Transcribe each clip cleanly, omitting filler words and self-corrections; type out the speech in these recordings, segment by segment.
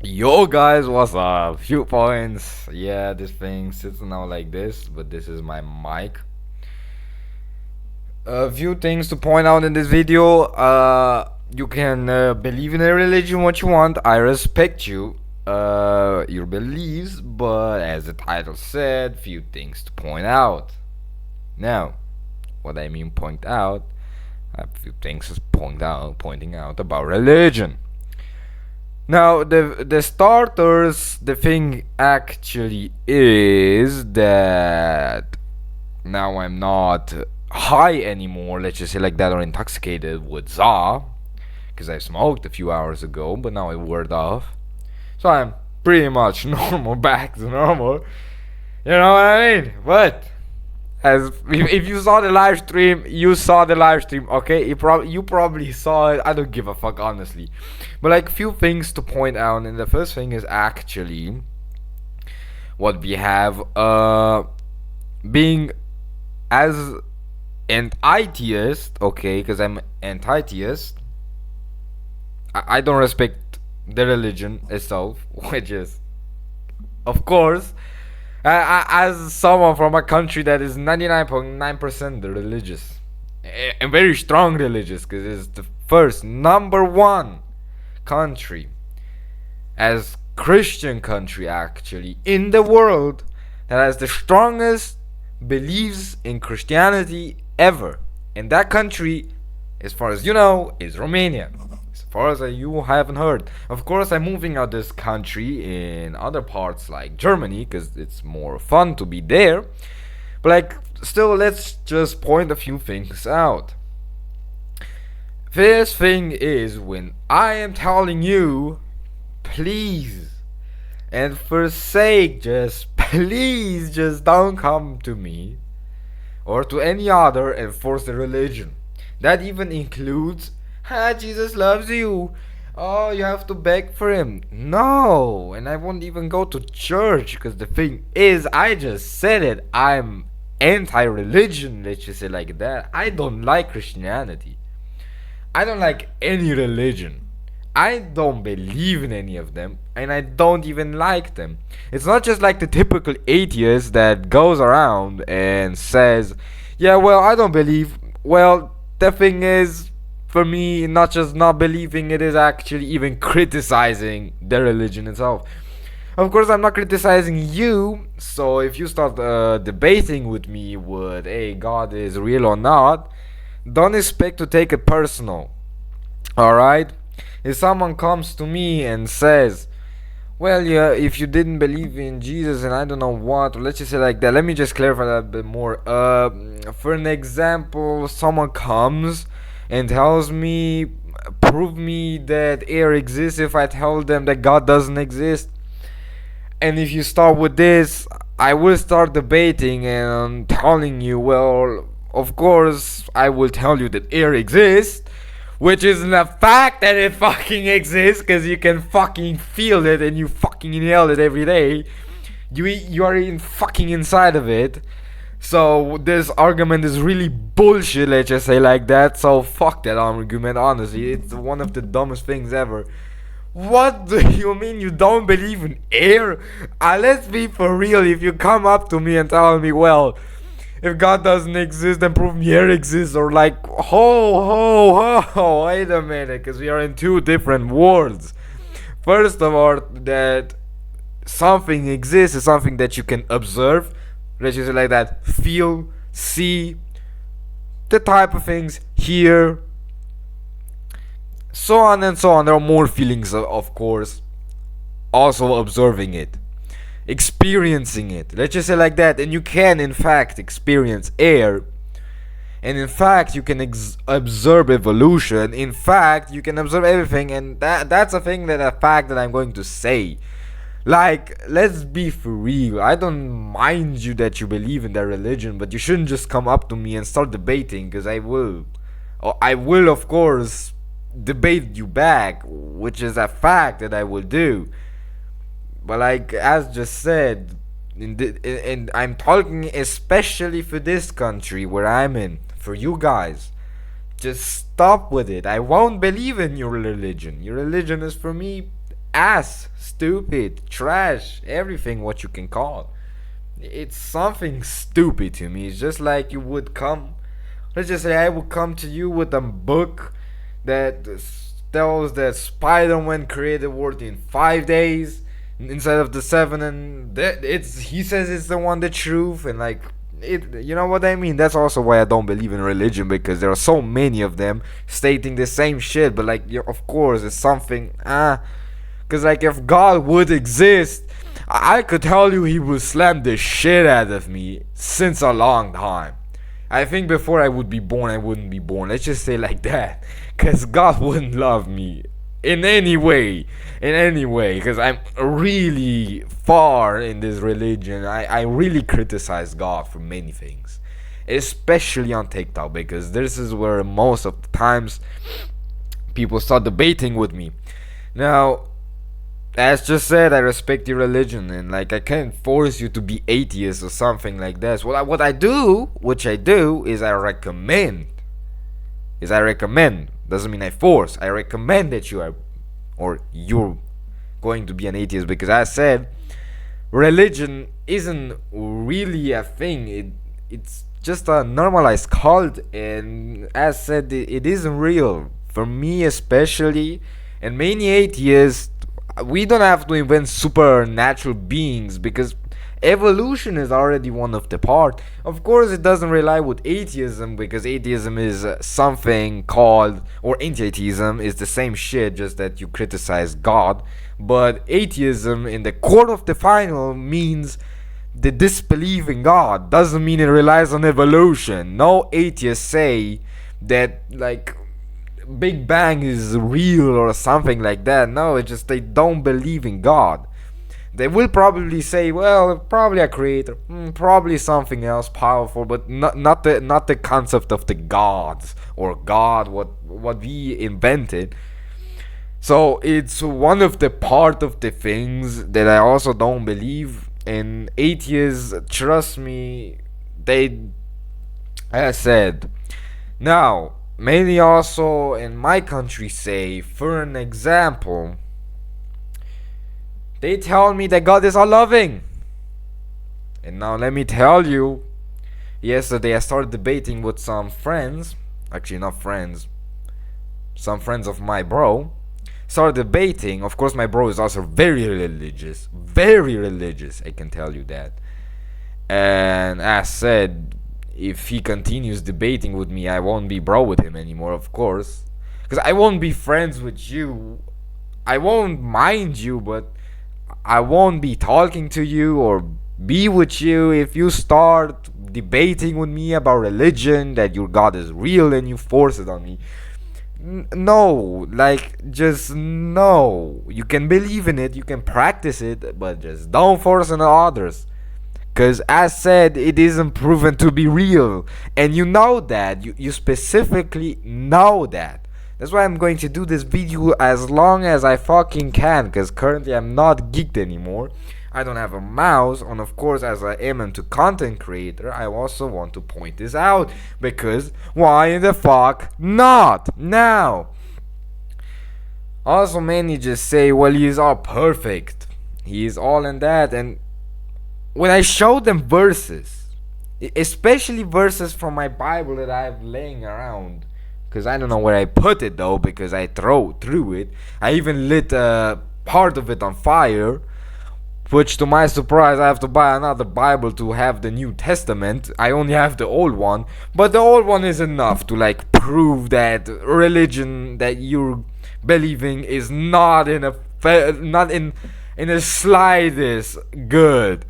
Yo guys, what's up? Few points. Yeah, this thing sits now like this, but this is my mic. A few things to point out in this video. You can believe in a religion what you want. I respect your beliefs, but as the title said, few things to point out. Now, what I mean point out, a few things to pointing out about religion. Now, the starters, the thing actually is that now I'm not high anymore, let's just say like that, or intoxicated with za, because I smoked a few hours ago, but now it wore off. So I'm pretty much normal, back to normal. You know what I mean? But as if you saw the live stream, you saw the live stream. Okay, you probably saw it. I don't give a fuck, honestly. But like, few things to point out, and the first thing is actually what we have. Being as an atheist, okay, because I'm anti-theist. I don't respect the religion itself, which is, of course, as someone from a country that is 99.9% religious, and very strong religious, because it's the first number one country as Christian country actually in the world that has the strongest beliefs in Christianity ever. And that country, as far as you know, is Romania. As far as you haven't heard. Of course, I'm moving out this country in other parts like Germany because it's more fun to be there. But like, still, let's just point a few things out. First thing is, when I am telling you, please and forsake, just please, just don't come to me or to any other and force the religion. That even includes, Jesus loves you. Oh, you have to beg for him. No, and I won't even go to church because the thing is, I just said it. I'm anti-religion, let's just say like that. I don't like Christianity. I don't like any religion. I don't believe in any of them, and I don't even like them. It's not just like the typical atheist that goes around and says, yeah, well, I don't believe. Well, the thing is, for me, not just not believing, it is actually even criticizing the religion itself. Of course, I'm not criticizing you, so if you start debating with me with, hey, God is real or not, don't expect to take it personal. Alright? If someone comes to me and says, well, yeah, if you didn't believe in Jesus and I don't know what, or let's just say like that, let me just clarify that a bit more. For an example, someone comes and tells me, prove me that air exists if I tell them that God doesn't exist. And if you start with this, I will start debating and telling you, well, of course, I will tell you that air exists, which isn't a fact that it fucking exists, because you can fucking feel it and you fucking inhale it every day. You are in fucking inside of it. So this argument is really bullshit, let's just say like that. So fuck that argument, honestly. It's one of the dumbest things ever. What do you mean you don't believe in air? Let's be for real. If you come up to me and tell me, well, if God doesn't exist, then prove me air exists, or like, wait a minute, because we are in two different worlds. First of all, that something exists is something that you can observe, let's just say like that, feel, see, the type of things, hear, so on and so on. There are more feelings, of course, also observing it, experiencing it, let's just say like that. And you can in fact experience air, and in fact you can observe evolution, in fact you can observe everything. And that's a thing, that a fact that I'm going to say. Like, let's be for real. I don't mind you that you believe in that religion, but you shouldn't just come up to me and start debating, because I will, of course, debate you back, which is a fact that I will do. But like, as just said, and I'm talking especially for this country where I'm in, for you guys, just stop with it. I won't believe in your religion. Your religion is for me ass, stupid, trash, everything what you can call. It's something stupid to me. It's just like you would come. Let's just say I would come to you with a book that tells that Spider-Man created the world in 5 days instead of the seven, and it's he says it's the one the truth, and like it, you know what I mean. That's also why I don't believe in religion, because there are so many of them stating the same shit. But like, of course, it's something because like if God would exist, I could tell you he would slam the shit out of me since a long time. I think before I would be born, I wouldn't be born. Let's just say like that. Because God wouldn't love me in any way. In any way. Because I'm really far in this religion. I really criticize God for many things. Especially on TikTok. Because this is where most of the times people start debating with me. Now, as just said, I respect your religion, and like I can't force you to be atheist or something like that. What I do, which I do, is I recommend. Doesn't mean I force. I recommend that you are, or you're going to be an atheist, because as I said, religion isn't really a thing. It's just a normalized cult, and as said, it isn't real for me especially, and many atheists. We don't have to invent supernatural beings, because evolution is already one of the part. Of course, it doesn't rely with atheism, because atheism is something called, or anti-atheism is the same shit, just that you criticize God. But atheism in the court of the final means the disbelief in God. Doesn't mean it relies on evolution. No atheists say that like Big Bang is real or something like that. No, it's just they don't believe in God. They will probably say, well, probably a creator, probably something else powerful, but not the concept of the gods or God, what we invented. So it's one of the part of the things that I also don't believe. And atheists, trust me, they, as I said, now. Many also in my country say, for an example, they tell me that God is all loving. And now let me tell you, yesterday I started debating with some friends, actually not friends, some friends of my bro, started debating. Of course my bro is also very religious, I can tell you that. And as said, if he continues debating with me, I won't be bro with him anymore, of course. Because I won't be friends with you. I won't mind you, but I won't be talking to you or be with you if you start debating with me about religion, that your God is real, and you force it on me. No, like, just no. You can believe in it, you can practice it, but just don't force it on others. Because as said, it isn't proven to be real. And you know that. You specifically know that. That's why I'm going to do this video as long as I fucking can. Because currently I'm not geeked anymore. I don't have a mouse. And of course, as I am into content creator, I also want to point this out. Because why the fuck not? Now. Also many just say, well, he is all perfect. He is all in that. And when I show them verses, especially verses from my Bible that I have laying around, because I don't know where I put it though, because I threw it. I even lit part of it on fire, which to my surprise I have to buy another Bible to have the New Testament. I only have the old one, but the old one is enough to like prove that religion that you're believing is not in the slightest good.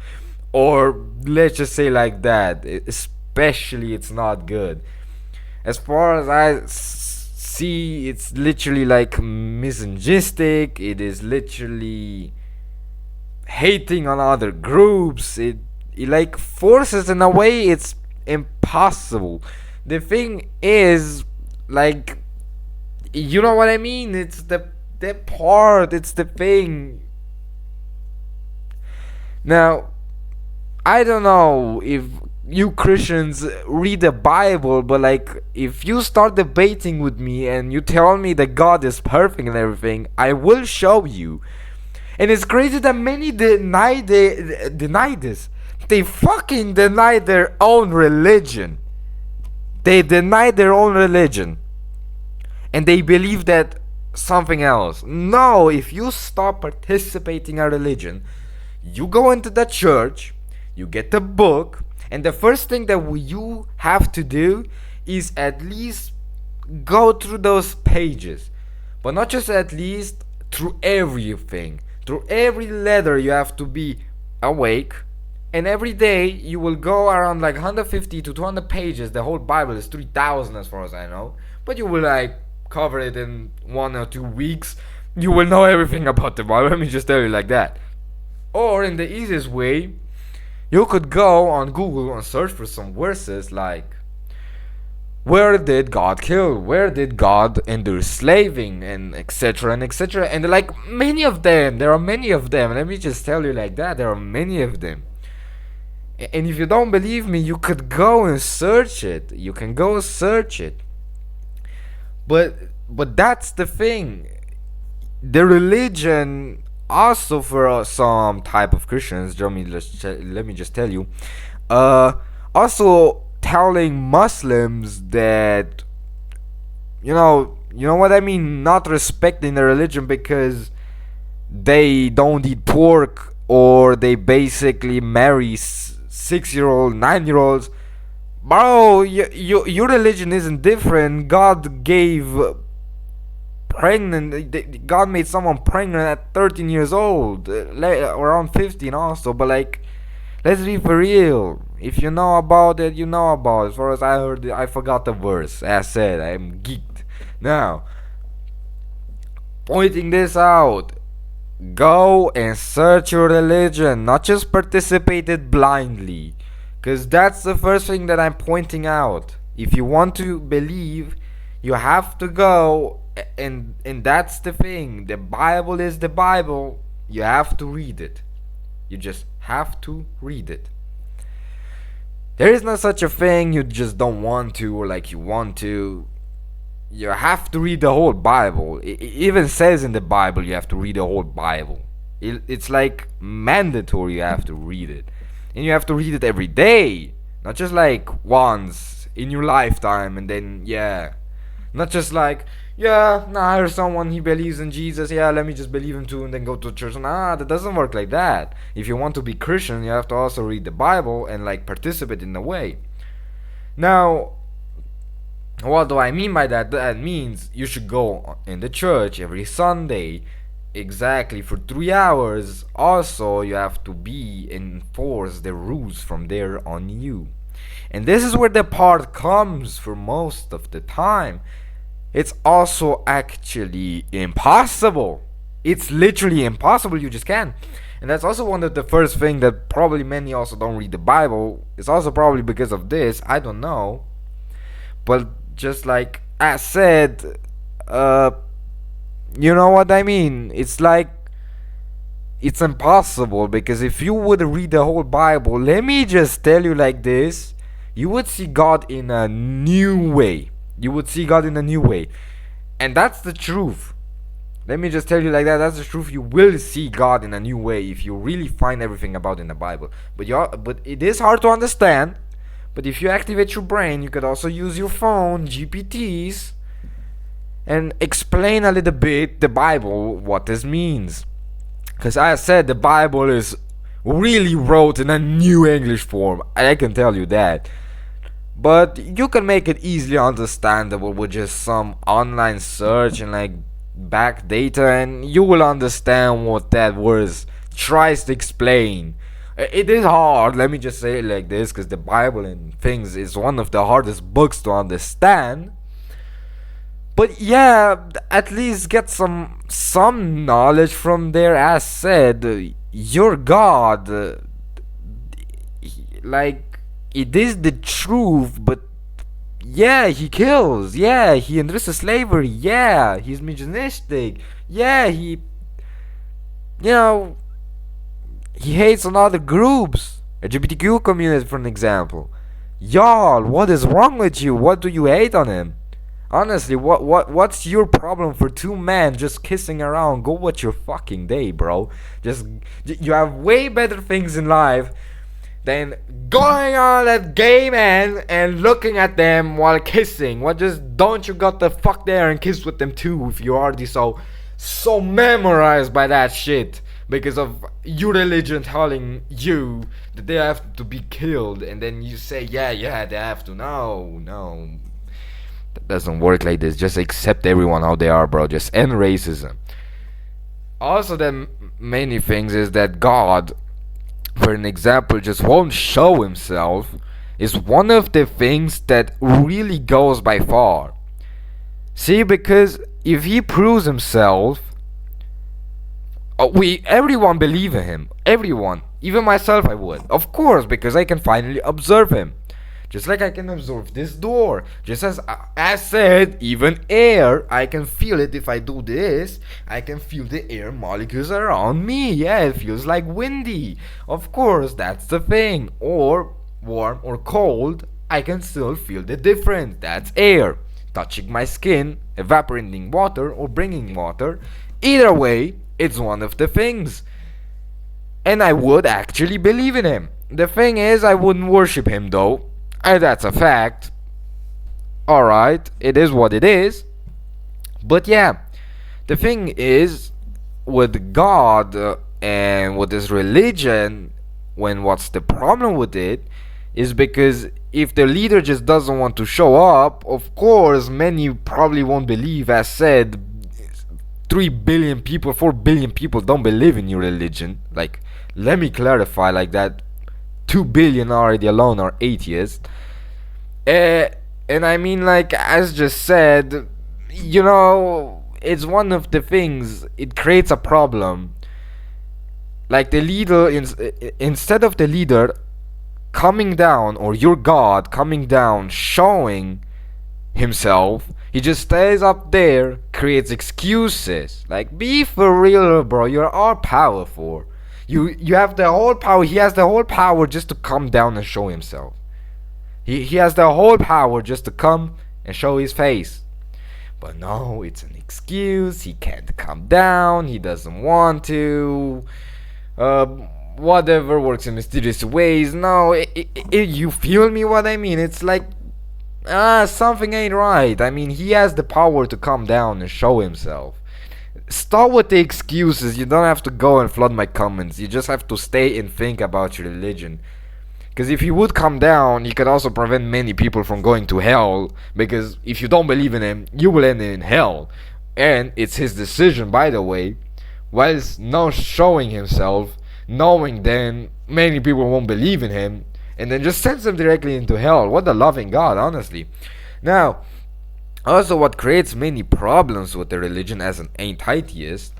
Or let's just say like that, especially it's not good. As far as I see, it's literally like misogynistic. It is literally hating on other groups. It like forces in a way it's impossible. The thing is, like, you know what I mean? It's the part, it's the thing. Now, I don't know if you Christians read the Bible, but like, if you start debating with me and you tell me that God is perfect and everything, I will show you And it's crazy that many deny this. They fucking deny their own religion. They deny their own religion. And they believe that something else. No, if you stop participating in religion, you go into the church, you get the book, and the first thing that you have to do is at least go through those pages. But not just at least, through everything. Through every letter you have to be awake. And every day you will go around like 150 to 200 pages. The whole Bible is 3,000 as far as I know. But you will like cover it in 1 or 2 weeks. You will know everything about the Bible. Let me just tell you like that. Or in the easiest way, you could go on Google and search for some verses like, where did God kill? Where did God endure slaving? And etc. and etc. And like many of them, there are many of them. Let me just tell you like that, there are many of them. And if you don't believe me, you could go and search it. You can go search it. But that's the thing. The religion also for some type of Christians, let me just tell you, also telling Muslims that you know what I mean, not respecting the religion because they don't eat pork or they basically marry 6-year-old, 9-year-olds. Bro, your religion isn't different. God gave pregnant. God made someone pregnant at 13 years old, around 15 also. But like, let's be for real. If you know about it, you know about it. As far as I heard, I forgot the verse. As said, I'm geeked. Now, pointing this out, go and search your religion, not just participate it blindly. Because that's the first thing that I'm pointing out. If you want to believe, you have to go, and that's the thing. The Bible is the Bible. You have to read it. You just have to read it. There is not such a thing you just don't want to or like you want to. You have to read the whole Bible. It even says in the Bible you have to read the whole Bible. It's like mandatory, you have to read it. And you have to read it every day. Not just like once in your lifetime and then, yeah. Not just like, yeah, nah, here's someone, he believes in Jesus, yeah, let me just believe him too and then go to church. Nah, that doesn't work like that. If you want to be Christian, you have to also read the Bible and like participate in a way. Now, what do I mean by that? That means you should go in the church every Sunday, exactly for 3 hours. Also, you have to be enforce the rules from there on you. And this is where the part comes for most of the time. It's also actually impossible. It's literally impossible. You just can't. And that's also one of the first thing that probably many also don't read the Bible. It's also probably because of this. I don't know. But just like I said, you know what I mean? It's like, it's impossible, because if you would read the whole Bible, let me just tell you like this, you would see God in a new way. You would see God in a new way. And that's the truth. Let me just tell you like that, that's the truth. You will see God in a new way if you really find everything about in the Bible. But it is hard to understand. But if you activate your brain, you could also use your phone, GPTs, and explain a little bit the Bible, what this means. Because I said the Bible is really wrote in a new English form. I can tell you that. But you can make it easily understandable with just some online search and like back data, and you will understand what that verse tries to explain. It is hard, let me just say it like this, because the Bible and things is one of the hardest books to understand. But yeah, at least get some knowledge from there. As said, your God, like, it is the truth, but yeah, he kills, yeah, he endorses slavery, yeah, he's misogynistic, yeah, he hates on other groups, LGBTQ community for an example. Y'all, what is wrong with you? What do you hate on him? Honestly, what's your problem for two men just kissing around? Go watch your fucking day, bro. Just you have way better things in life than going on that gay man and looking at them while kissing. What, just don't you got the fuck there and kiss with them too if you're already so memorized by that shit because of your religion telling you that they have to be killed, and then you say yeah they have to. No, that doesn't work like this. Just accept everyone how they are, bro. Just end racism. Also, the many things is that God, for an example, just won't show himself, is one of the things that really goes by far. See, because if he proves himself, everyone believe in him. Everyone, even myself, I would, of course, because I can finally observe him. Just like I can observe this door. Just as said, even air, I can feel it if I do this. I can feel the air molecules around me. Yeah, it feels like windy. Of course, that's the thing. Or warm or cold, I can still feel the difference. That's air. Touching my skin, evaporating water, or bringing water. Either way, it's one of the things. And I would actually believe in him. The thing is, I wouldn't worship him though. That's a fact. Alright, it is what it is. But yeah, the thing is, with God and with this religion, what's the problem with it is because if the leader just doesn't want to show up, of course, many probably won't believe. As said, 3 billion people, 4 billion people don't believe in your religion. Like, let me clarify like that. 2 billion already alone are atheists. And I mean, like, as just said, it's one of the things, it creates a problem. Like, the leader, instead of the leader coming down, or your God coming down, showing himself, he just stays up there, creates excuses. Like, be for real, bro, you're all powerful. You have the whole power. He has the whole power just to come down and show himself. He has the whole power just to come and show his face. But no, it's an excuse. He can't come down. He doesn't want to. Whatever, works in mysterious ways. No, you feel me what I mean? It's like, something ain't right. I mean, he has the power to come down and show himself. Stop with the excuses. You don't have to go and flood my comments. You just have to stay and think about your religion. Because if he would come down, he could also prevent many people from going to hell. Because if you don't believe in him, you will end in hell. And it's his decision, by the way. Whilst not showing himself, knowing then many people won't believe in him, and then just sends them directly into hell. What a loving God, honestly. Now, also, what creates many problems with the religion as an atheist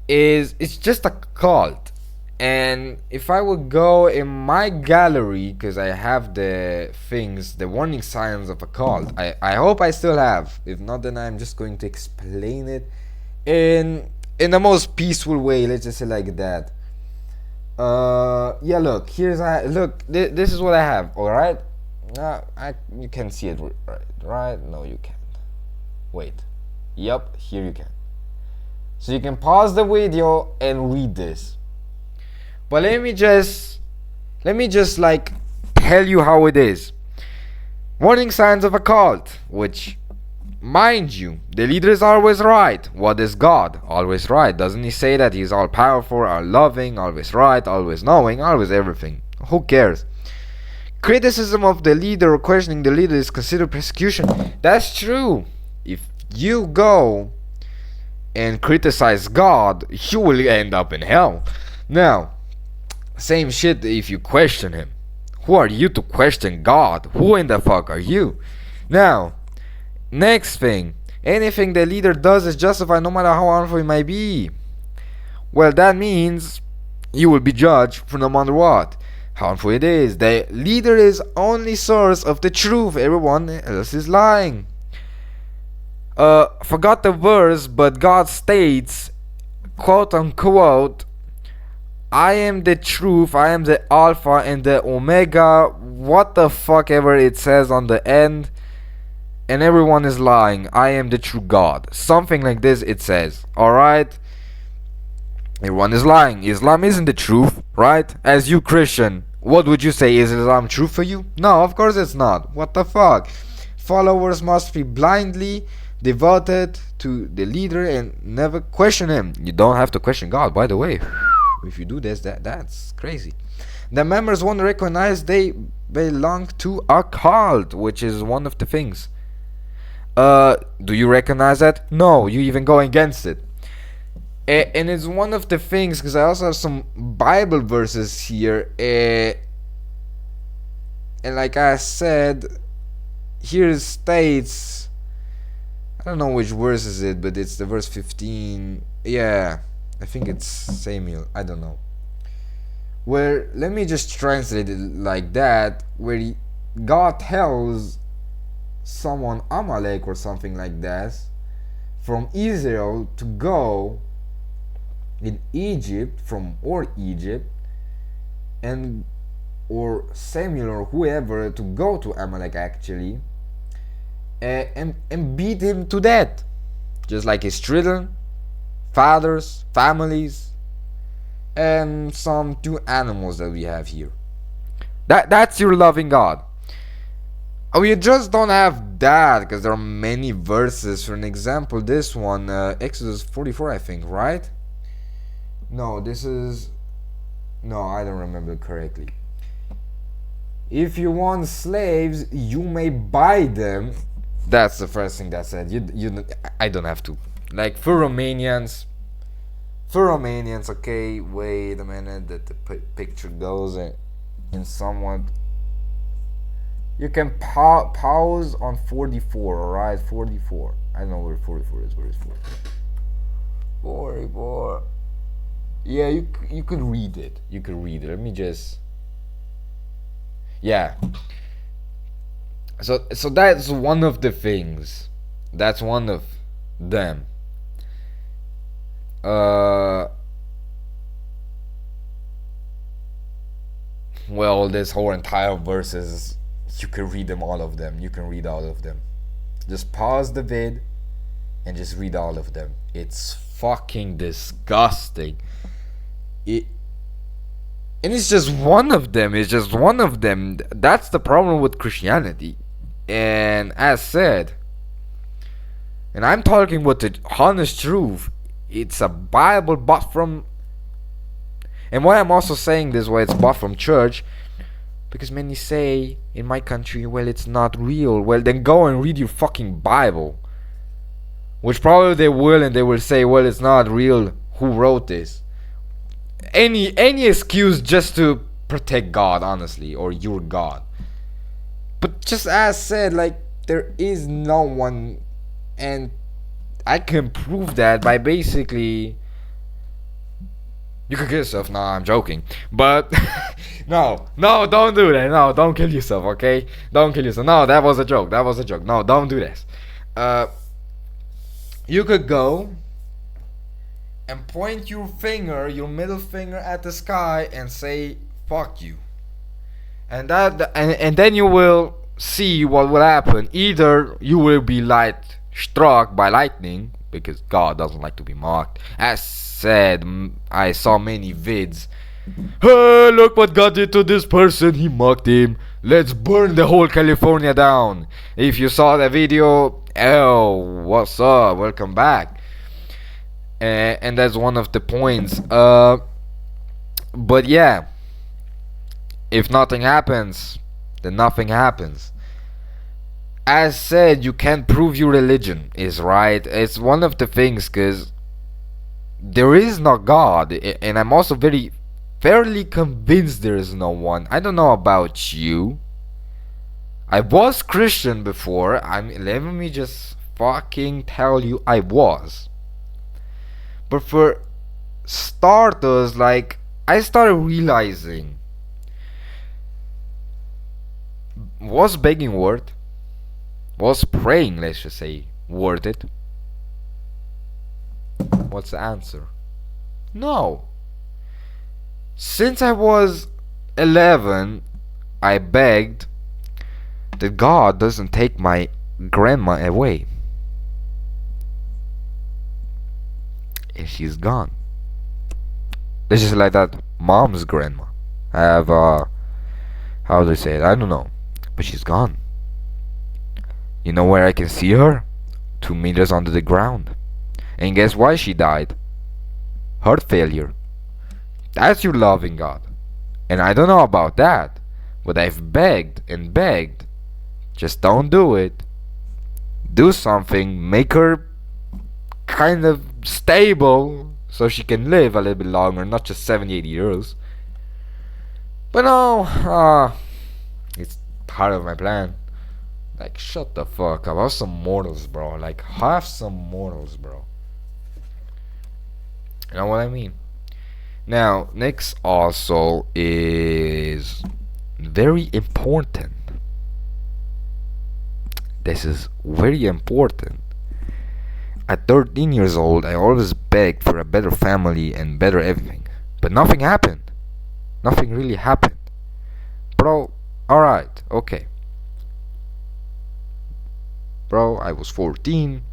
is it's just a cult. And if I would go in my gallery, because I have the things, the warning signs of a cult, I hope I still have. If not, then I'm just going to explain it in the most peaceful way. Let's just say like that. Yeah, look, this is what I have. All right. You can see it right? No, you can't. Wait. Yep, here you can. So you can pause the video and read this. But let me just like tell you how it is. Warning signs of a cult, which, mind you, the leader is always right. What is God? Always right. Doesn't he say that he's all powerful, all loving, always right, always knowing, always everything? Who cares? Criticism of the leader or questioning the leader is considered persecution. That's true. If you go and criticize God, you will end up in hell. Now, same shit if you question him. Who are you to question God? Who in the fuck are you? Now, next thing. Anything the leader does is justified no matter how harmful it might be. Well, that means you will be judged for no matter what harmful it is. The leader is only source of the truth. Everyone else is lying. Forgot the verse, but God states, quote unquote, I am the truth, I am the Alpha and the Omega, what the fuck ever it says on the end. and everyone is lying. I am the true God. Something like this it says. Alright? Everyone is lying. Islam isn't the truth, right? As you Christian, what would you say? Is Islam true for you? No, of course it's not. What the fuck? Followers must be blindly devoted to the leader and never question him. You don't have to question God, by the way. If you do this, that's crazy. The members won't recognize they belong to a cult, which is one of the things. Do you recognize that? No, you even go against it. And it's one of the things, because I also have some Bible verses here. And like I said, here it states, I don't know which verse is it, but it's the verse 15. Yeah, I think it's Samuel. I don't know. Where, let me just translate it like that, where God tells someone, Amalek or something like that, from Israel to go in Egypt, Egypt, and or Samuel or whoever to go to Amalek actually, and beat him to death, just like his children, fathers, families, and some 2 animals that we have here. That's your loving God. We just don't have that, because there are many verses. For an example, this one, Exodus 44, I think, right? No, this is... No, I don't remember correctly. If you want slaves, you may buy them. That's the first thing that said. I don't have to. Like, for Romanians, okay, wait a minute, that the picture goes in somewhat. You can pause on 44, alright? 44. I don't know where 44 is. Where is 44? 44. Yeah, you could read it. Let me just... Yeah. So that's one of the things. That's one of them. Well, this whole entire verses, you can read them, all of them. You can read all of them. Just pause the vid and just read all of them. It's fucking disgusting. And it's just one of them. That's the problem with Christianity. And as said, and I'm talking with the honest truth, it's a Bible bought from... And why I'm also saying this, why it's bought from church, because many say in my country, well, it's not real. Well, then go and read your fucking Bible. Which probably they will, and they will say, well, it's not real. Who wrote this? Any excuse just to protect God, honestly, or your God. But just as said, like, there is no one, and I can prove that by basically... You could kill yourself. No, I'm joking. But no, don't do that. No, don't kill yourself, okay? Don't kill yourself. No, that was a joke. No, don't do this. You could go and point your middle finger at the sky and say, fuck you. And then you will see what will happen. Either you will be struck by lightning, because God doesn't like to be mocked. As said, I saw many vids. Hey, look what God did to this person. He mocked him. Let's burn the whole California down. If you saw the video, oh, what's up? Welcome back. And that's one of the points. But yeah, if nothing happens, then nothing happens. As said, you can't prove your religion is right. It's one of the things, because there is no God, and I'm also fairly convinced there is no one. I don't know about you. I was Christian before. Let me just fucking tell you, I was. But for starters, like, I started realizing, was begging worth? Was praying, let's just say, worth it? What's the answer? No. Since I was 11, I begged that God doesn't take my grandma away, and she's gone. This is like that mom's grandma. I have how do they say it? I don't know, but she's gone. You know where I can see her? 2 meters under the ground. And guess why she died? Heart failure. That's your loving God. And I don't know about that, but I've begged and begged. Just don't do it. Do something, make her kind of stable so she can live a little bit longer, not just 70, 80 years. But no, it's part of my plan. Like, shut the fuck up. Have some mortals, bro. Like, have some mortals, bro. You know what I mean? Now, next also is very important. This is very important. At 13 years old, I always begged for a better family and better everything. But nothing happened. Nothing really happened. Bro, alright, okay. Bro, I was 14.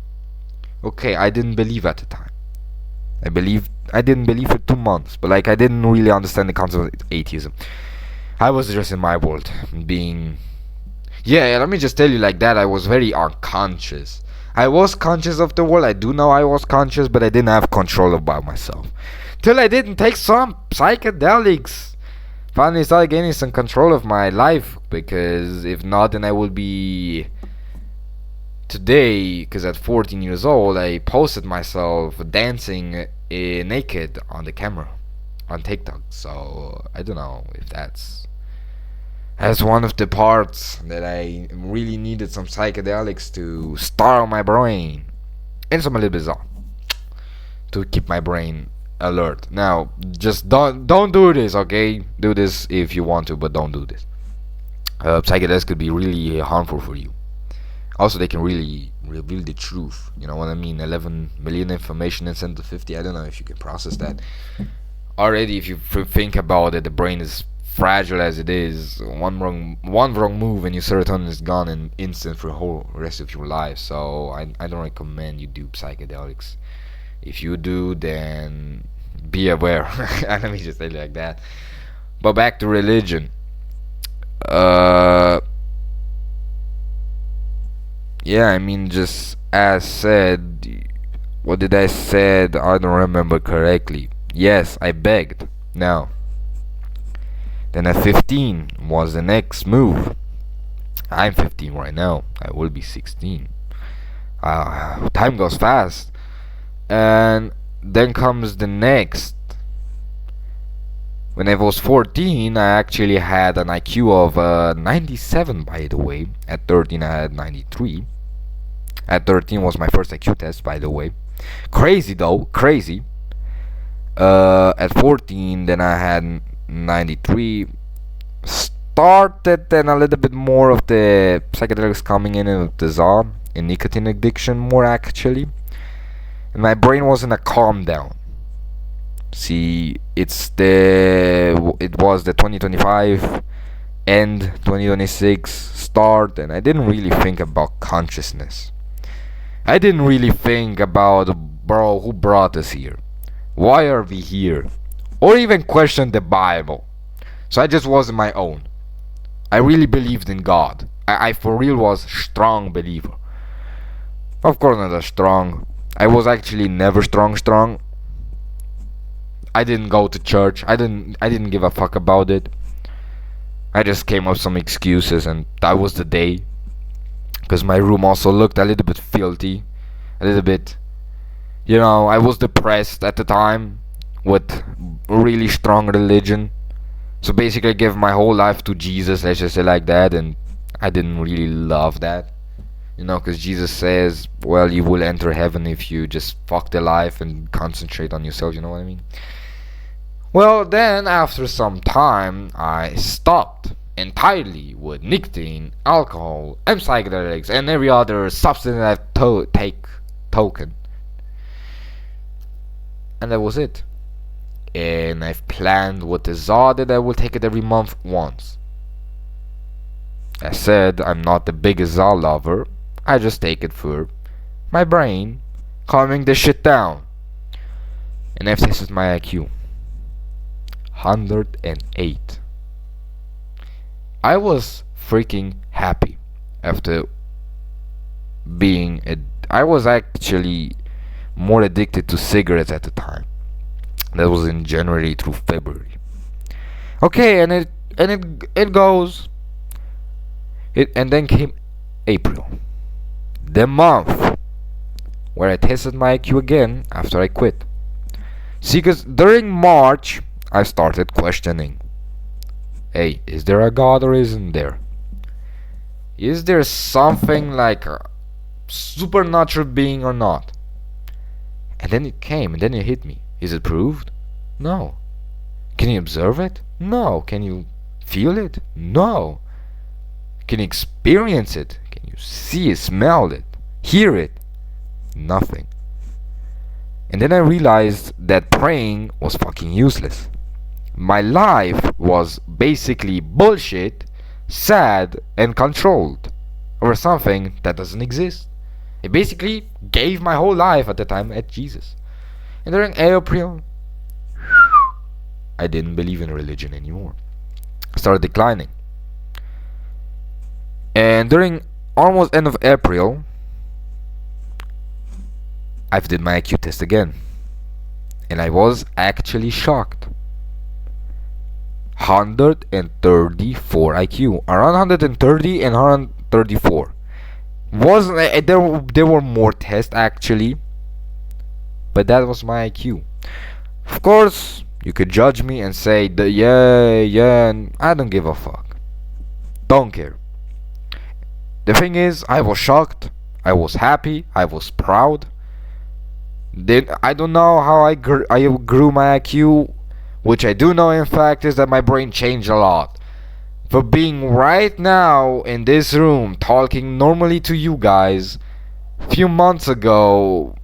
Okay, I didn't believe at the time. I didn't believe for 2 months, but like I didn't really understand the concept of atheism. I was just in my world, being... Yeah, let me just tell you like that, I was very unconscious. I was conscious of the world, I do know I was conscious, but I didn't have control about myself. Till I didn't take some psychedelics. Finally started gaining some control of my life, because if not, then I would be... Today, because at 14 years old, I posted myself dancing naked on the camera on TikTok. So I don't know if that's one of the parts that I really needed some psychedelics to start my brain, and some a little bizarre to keep my brain alert. Now, just don't do this, okay? Do this if you want to, but don't do this. Psychedelics could be really harmful for you. Also, they can really reveal the truth. You know what I mean? 11 million information and 10 to 50. I don't know if you can process that. Already, if you think about it, the brain is fragile as it is. One wrong move and your serotonin is gone in instant for the whole rest of your life. So I don't recommend you do psychedelics. If you do, then be aware. Let me just say it like that. But back to religion. Yeah, I mean, just as said, what did I said? I don't remember correctly. Yes, I begged. Now, then at 15 was the next move. I'm 15 right now. I will be 16. Time goes fast. And then comes the next. When I was 14, I actually had an IQ of 97, by the way. At 13, I had 93. At 13 was my first IQ test, by the way. Crazy though, crazy. At 14, then I had 93. Started then a little bit more of the psychedelics coming in with the ZA and nicotine addiction more actually. And my brain was in a calm down. See, it was the 2025 end, 2026 start, and I didn't really think about consciousness. I didn't really think about, bro, who brought us here? Why are we here? Or even question the Bible. So I just was my own. I really believed in God. I for real was strong believer. Of course not as strong. I was actually never strong. I didn't go to church. I didn't give a fuck about it. I just came up with some excuses, and that was the day. Because my room also looked a little bit filthy. A little bit, you know, I was depressed at the time with really strong religion. So basically I gave my whole life to Jesus, let's just say like that, and I didn't really love that. You know, because Jesus says, well, you will enter heaven if you just fuck the life and concentrate on yourself, you know what I mean? Well, then after some time, I stopped entirely with nicotine, alcohol, and psychedelics, and every other substance that I've taken. And that was it. And I've planned with the ZA that I will take it every month once. As said, I'm not the biggest ZA lover. I just take it for my brain calming this shit down. And I've tested my IQ. 108. I was freaking happy after being I was actually more addicted to cigarettes at the time. That was in January through February. Okay, and it goes. And then came April, the month where I tested my IQ again after I quit. See, because during March I started questioning. Hey, is there a God or isn't there? Is there something like a supernatural being or not? And then it came, and then it hit me. Is it proved? No. Can you observe it? No. Can you feel it? No. Can you experience it? Can you see it, smell it, hear it? Nothing. And then I realized that praying was fucking useless. My life was basically bullshit, sad, and controlled over something that doesn't exist. It basically gave my whole life at the time at Jesus. And during April, I didn't believe in religion anymore. I started declining. And during almost end of April, I did my IQ test again. And I was actually shocked. 134 IQ. Around 130 and 134. Wasn't there were more tests actually, but that was my IQ. Of course, you could judge me and say that yeah, and I don't give a fuck. Don't care. The thing is, I was shocked, I was happy, I was proud. Then I don't know how I grew my IQ, which I do know in fact is that my brain changed a lot. For being right now in this room talking normally to you guys, few months ago,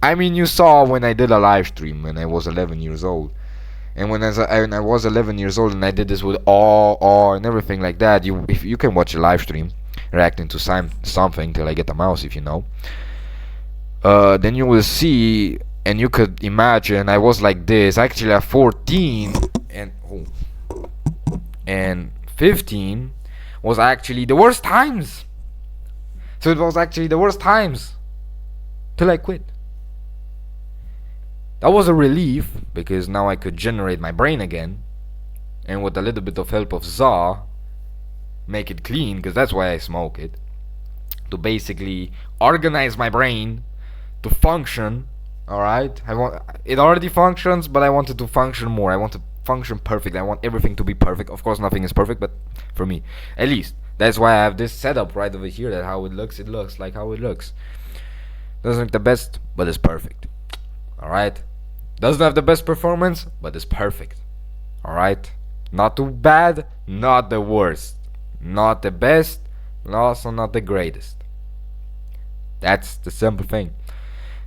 I mean, you saw when I did a live stream when I was 11 years old. And when I was 11 years old and I did this with awe and everything like that, if you can watch a live stream reacting to something till I get the mouse, if you know, then you will see and you could imagine I was like this. Actually, at 14 and 15 was actually the worst times. So it was actually the worst times till I quit. That was a relief because now I could generate my brain again, and with a little bit of help of ZA, make it clean, because that's why I smoke it, to basically organize my brain to function. Alright, it already functions, but I want it to function more. I want to function perfect. I want everything to be perfect. Of course nothing is perfect, but for me at least, that's why I have this setup right over here. That how it looks like how it looks. Doesn't look the best, but it's perfect. Alright, doesn't have the best performance, but it's perfect. Alright, not too bad, not the worst, not the best, and also not the greatest. That's the simple thing.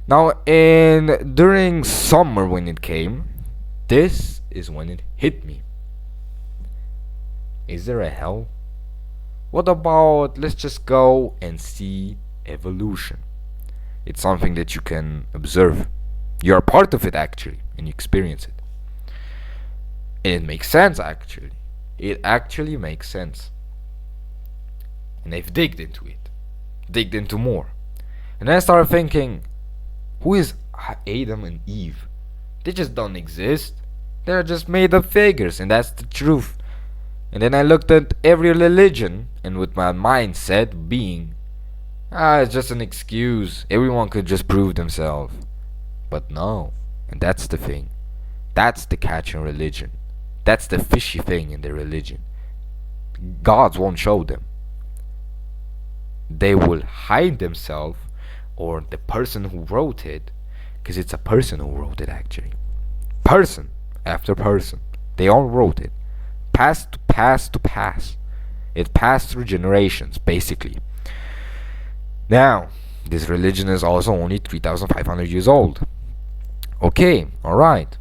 Now, during summer when it came, this is when it hit me. Is there a hell? What about let's just go and see evolution? It's something that you can observe. You're a part of it actually, and you experience it. And it makes sense actually. It actually makes sense. And I've digged into more. And then I started thinking, who is Adam and Eve? They just don't exist. They're just made up figures, and that's the truth. And then I looked at every religion, and with my mindset being, it's just an excuse. Everyone could just prove themselves. But no, and that's the thing. That's the catch in religion. That's the fishy thing in the religion. Gods won't show them. They will hide themselves, or the person who wrote it, because it's a person who wrote it actually. Person after person. They all wrote it. Pass to pass to pass. It passed through generations, basically. Now, this religion is also only 3,500 years old. Okay, alright.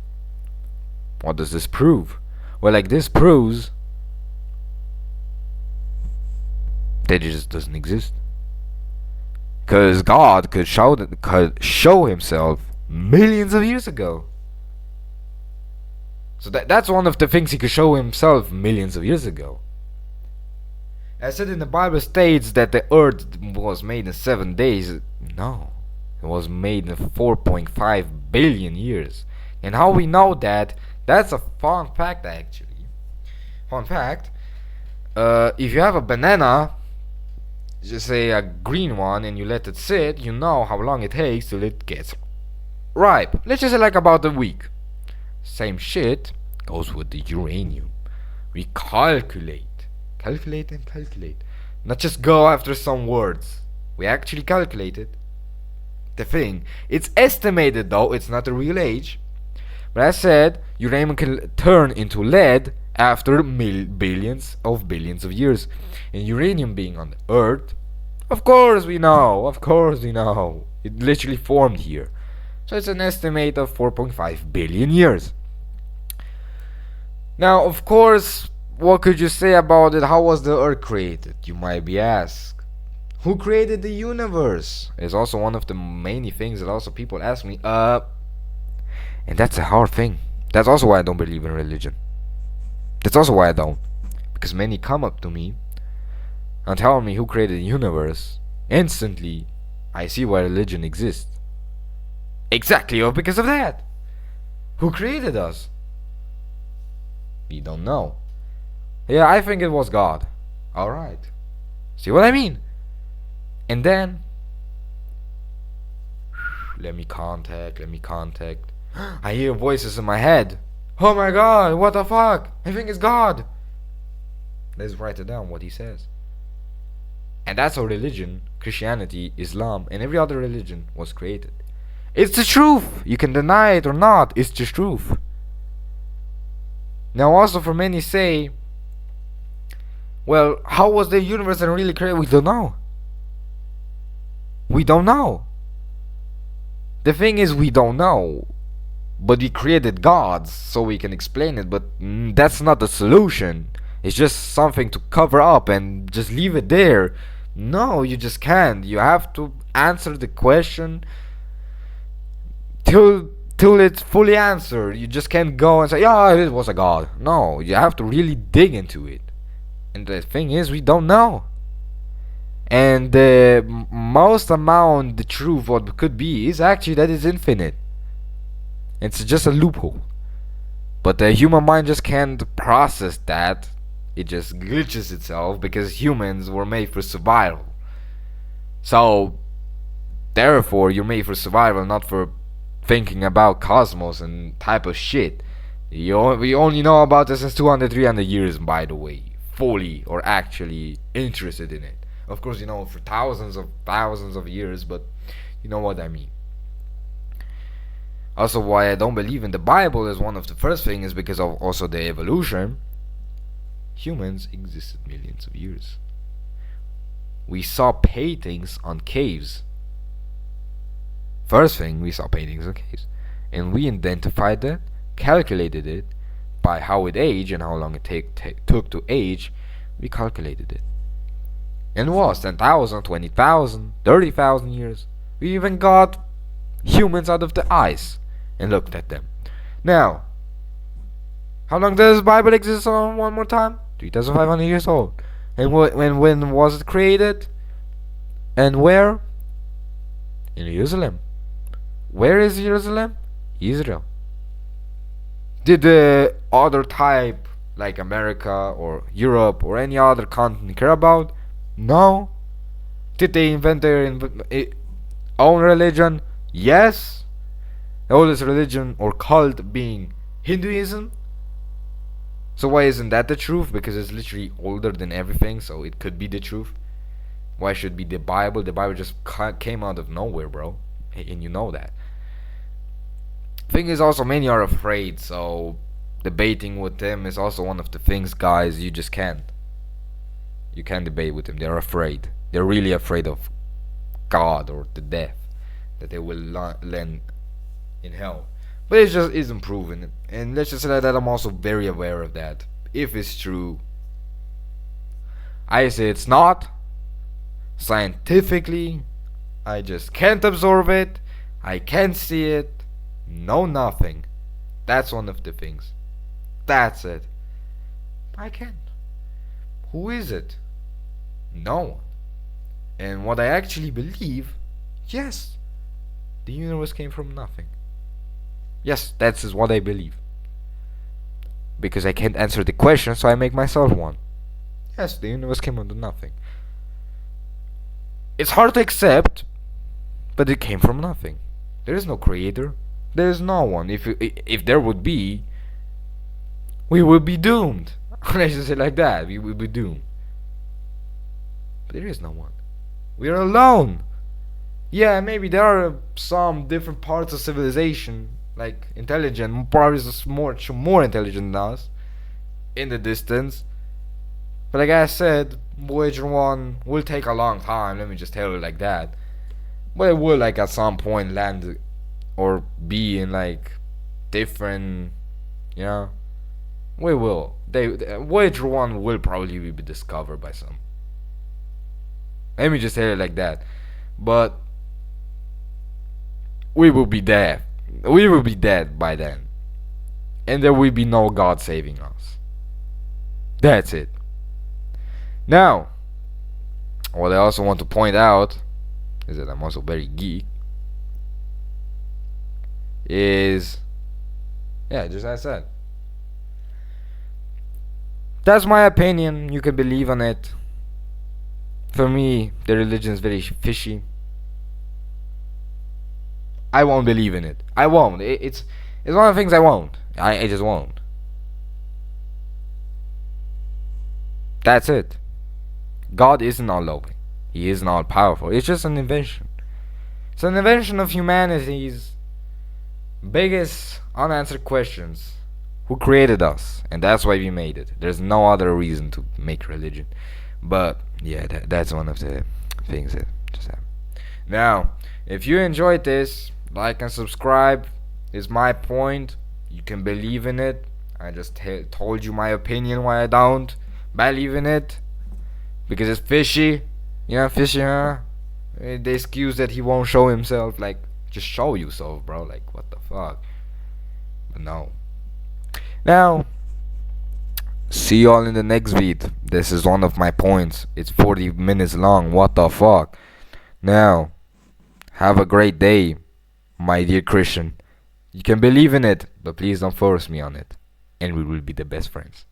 What does this prove? Well, like this proves that it just doesn't exist. Because God could show himself millions of years ago. So that's one of the things he could show himself millions of years ago. As said in the Bible states that the earth was made in 7 days. No. It was made in 4.5 billion years. And how we know that, that's a fun fact actually. Fun fact. If you have a banana, just say a green one, and you let it sit, you know how long it takes till it gets ripe. Let's just say like about a week. Same shit goes with the uranium. We calculate and calculate. Not just go after some words. We actually calculate it. The thing, it's estimated though, it's not the real age. But I said uranium can turn into lead after billions of years. And uranium being on the earth, of course we know. It literally formed here. So it's an estimate of 4.5 billion years. Now, of course, what could you say about it? How was the earth created? You might be asked. Who created the universe? Is also one of the many things that also people ask me. And that's a hard thing. That's also why I don't believe in religion. That's also why I don't. Because many come up to me and tell me who created the universe. Instantly, I see why religion exists. Exactly, or because of that. Who created us? We don't know. Yeah, I think it was God. Alright. See what I mean? And then let me contact. I hear voices in my head. Oh my god, what the fuck? I think it's God. Let's write it down what he says. And that's how religion, Christianity, Islam, and every other religion was created. It's the truth. You can deny it or not. It's the truth. Now also for many say, well, how was the universe really created? We don't know. The thing is, we don't know. But we created gods so we can explain it. But that's not the solution. It's just something to cover up and just leave it there. No, you just can't. You have to answer the question till it's fully answered. You just can't go and say, yeah, it was a god. No, you have to really dig into it. And the thing is, we don't know. And the most amount, the truth, what could be, is actually that it's infinite. It's just a loophole. But the human mind just can't process that. It just glitches itself because humans were made for survival. So, therefore, you're made for survival, not for thinking about cosmos and type of shit. We only know about this since 200, 300 years, by the way. Fully or actually interested in it. Of course, for thousands of years, but you know what I mean. Also, why I don't believe in the Bible is one of the first things is because of also the evolution. Humans existed millions of years. We saw paintings on caves. First thing, we saw paintings on caves. And we identified that, calculated it, by how it aged and how long it took to age. We calculated it. And it was 10,000, 20,000, 30,000 years. We even got humans out of the ice and looked at them. Now, how long does the Bible exist on one more time? 3,500 years old. And when was it created? And where? In Jerusalem. Where is Jerusalem? Israel. Did the other type, like America or Europe or any other continent, care about? No. Did they invent their own religion? Yes. The oldest religion or cult being Hinduism. So why isn't that the truth? Because it's literally older than everything, so it could be the truth. Why should it be the Bible? The Bible just came out of nowhere, bro. And you know that. Thing is also, many are afraid, so debating with them is also one of the things, guys, you just can't. You can't debate with them. They're afraid. They're really afraid of God or the death that they will land in hell. But it just isn't proven. And let's just say that I'm also very aware of that. If it's true, I say it's not. Scientifically, I just can't absorb it. I can't see it. No, nothing. That's one of the things. That's it. I can't. Who is it? No one. And what I actually believe, yes, the universe came from nothing. Yes, that's what I believe. Because I can't answer the question, so I make myself one. Yes, the universe came out of nothing. It's hard to accept, but it came from nothing. There is no creator. There is no one. If there would be, we would be doomed. Let's just say like that. We would be doomed. But there is no one. We are alone. Yeah, maybe there are some different parts of civilization, like intelligent, probably more intelligent than us, in the distance. But like I said, Voyager 1 will take a long time, let me just tell you like that. But it will like at some point land or be in like different, you know. We will. Voyager 1 will probably be discovered by some. Let me just tell it like that. But we will be dead. We will be dead by then. And there will be no God saving us. That's it. Now, what I also want to point out is that I'm also very geek. Is, yeah, just as I said. That's my opinion. You can believe on it. For me, the religion is very fishy. I won't believe in it. I won't. It's one of the things I won't. I just won't. That's it. God isn't all knowing. He isn't all powerful. It's just an invention. It's an invention of humanity's biggest unanswered questions. Who created us? And that's why we made it. There's no other reason to make religion. But yeah, that's one of the things that just happened. Now, if you enjoyed this, like and subscribe is my point. You can believe in it. I just told you my opinion why I don't believe in it. Because it's fishy. You know, fishy, huh? The excuse that he won't show himself. Like, just show yourself, bro. Like, what the fuck? But no. Now, see y'all in the next vid. This is one of my points. It's 40 minutes long. What the fuck? Now, have a great day, my dear Christian. You can believe in it, but please don't force me on it. And we will be the best friends.